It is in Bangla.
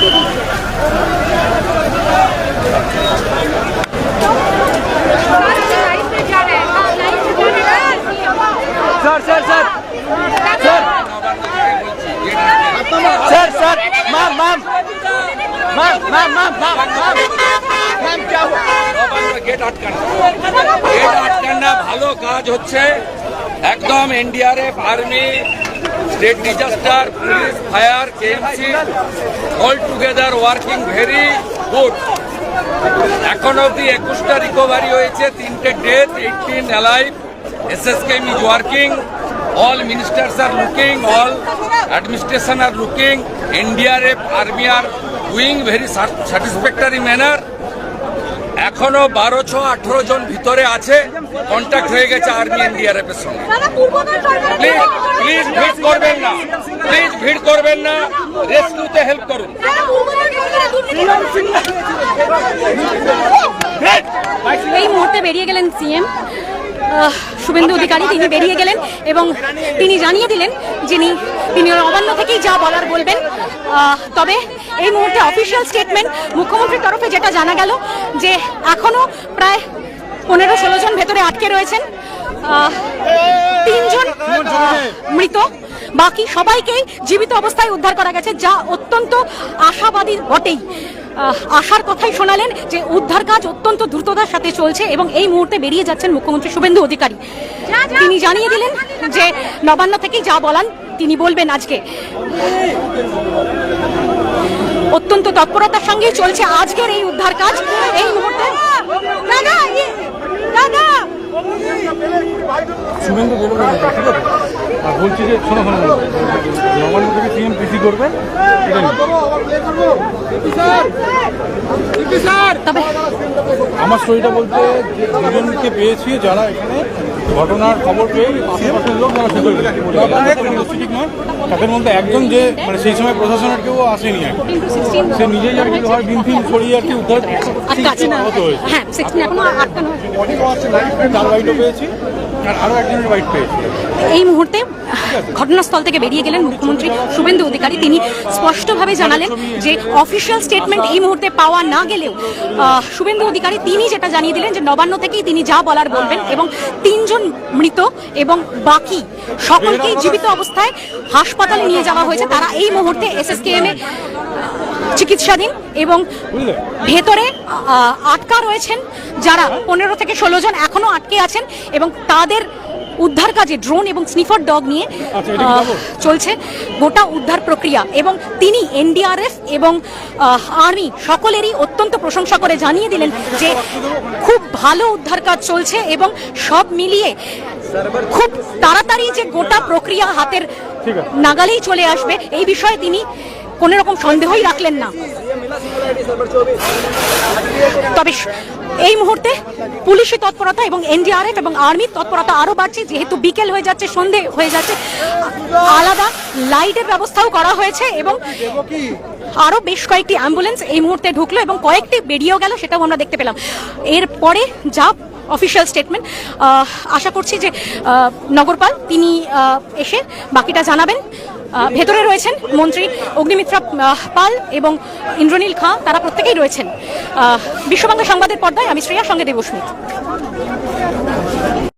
Sir sir sir sir sir sir ma'am ma'am ma'am ma'am ma'am ma'am ma'am क्या हुआ? गेट আটকানা ভালো কাজ হচ্ছে একদম। NDRF, army, state disaster, police, fire, KMC all together working very good. এখন অবধি 21টা রিকভারি হয়েছে, 3টে death, 18 alive. SSKM is working, all ministers are looking, all administration are looking, NDRF, Army are doing very satisfactory manner. এখনো 1218 জন ভিতরে আছে, কন্ট্যাক্ট হয়ে গেছে আর্মি এনডিআরএফ এর সঙ্গে। প্লিজ ভিড় করবেন না, প্লিজ ভিড় করবেন না, রেস্কিউতে হেল্প করুন। এই মুহূর্তে বেরিয়ে গেলেন সিএম শুভেন্দু অধিকারী। তিনি বেরিয়ে গেলেন এবং তিনি জানিয়ে দিলেন তিনি নবান্ন থেকেই যা বলার বলবেন। তবে এই মুহূর্তে অফিসিয়াল স্টেটমেন্ট মুখ্যমন্ত্রীর তরফে যেটা জানা গেল যে এখনো প্রায় 15-16 জন ভেতরে আটকে রয়েছেন, 3 জন মৃত, বাকি সবাইকেই জীবিত অবস্থায় উদ্ধার করা গেছে, যা অত্যন্ত আশাবাদী বটেই। আশার কথাই শোনালেন যে উদ্ধার কাজ অত্যন্ত দ্রুততার সাথে চলছে এবং এই মুহূর্তে বেরিয়ে যাচ্ছেন মুখ্যমন্ত্রী শুভেন্দু অধিকারী। তিনি জানিয়ে দিলেন যে নবান্ন থেকেই যা বলান তিনি বলবেন আজকে। অত্যন্ত তৎপরতার সঙ্গে চলছে আজকের এই উদ্ধার কাজ। এই মুহূর্তে শুভেন্দু বেরোবে ঠিক আছে, আর বলছি যে শোনো নবান্ন থেকে সিএম পিসি করবেন। আমার স্টোরিটা বলতে যে দুজনকে পেয়েছি যারা এখানে ঘটনার খবর পেয়ে আশেপাশের লোক যারা ঠিক নয়, তাদের মধ্যে একজন যে মানে সেই সময় প্রশাসনের কেউ আসেনি আর কি, সে নিজেই আর কি হয় বিনফিন ছড়িয়ে আর কি উদ্ধার আহত হয়েছে। 4 বাইটও পেয়েছি আর আরও একজনের বাইট পেয়েছি। এই মুহূর্তে ঘটনাস্থল থেকে বেরিয়ে গেলেন মুখ্যমন্ত্রী শুভেন্দু অধিকারী। তিনি স্পষ্টভাবে জানালেন যে অফিসিয়াল স্টেটমেন্ট এই মুহূর্তে পাওয়া না গেলেও শুভেন্দু অধিকারী তিনি যেটা জানিয়ে দিলেন যে নবান্ন থেকেই তিনি যা বলার বলবেন এবং 3 জন মৃত এবং বাকি সকলকেই জীবিত অবস্থায় হাসপাতালে নিয়ে যাওয়া হয়েছে। তারা এই মুহূর্তে SSKM এ চিকিৎসাধীন এবং ভেতরে আটকা রয়েছেন যারা 15 থেকে 16 জন এখনো আটকে আছেন এবং তাদের উদ্ধার কাজে ড্রোন এবং স্নিফার ডগ নিয়ে চলছে গোটা উদ্ধার প্রক্রিয়া। এবং তিনি এনডিআরএফ এবং আর্মি সকলেরই অত্যন্ত প্রশংসা করে জানিয়ে দিলেন যে খুব ভালো উদ্ধার কাজ চলছে এবং সব মিলিয়ে খুব তাড়াতাড়ি যে গোটা প্রক্রিয়া হাতের নাগালেই চলে আসবে এই বিষয়ে তিনি কোনো রকম সন্দেহই রাখলেন না। তবে এই মুহূর্তে পুলিশি তৎপরতা এবং এনডিআরএফ এবং আর্মির তৎপরতা আরো বাড়ছে, যেহেতু বিকেল হয়ে যাচ্ছে, সন্ধে হয়ে যাচ্ছে। আলাদা লাইটের ব্যবস্থাও করা হয়েছে এবং আরো বেশ কয়েকটি অ্যাম্বুলেন্স এই মুহূর্তে ঢুকলো এবং কয়েকটি বেরিয়েও গেল, সেটাও আমরা দেখতে পেলাম। এরপরে যা অফিসিয়াল স্টেটমেন্ট আশা করছি যে নগরপাল তিনি এসে বাকিটা জানাবেন। ভেতরে রয়েছেন মন্ত্রী অগ্নিমিত্রা পাল এবং ইন্দ্রনীল খাঁ, তারা প্রত্যেকেই রয়েছেন। বিশ্ববাংলা সংবাদের পর্দায় আমি শ্রেয়া, সঙ্গে দেবস্মিত।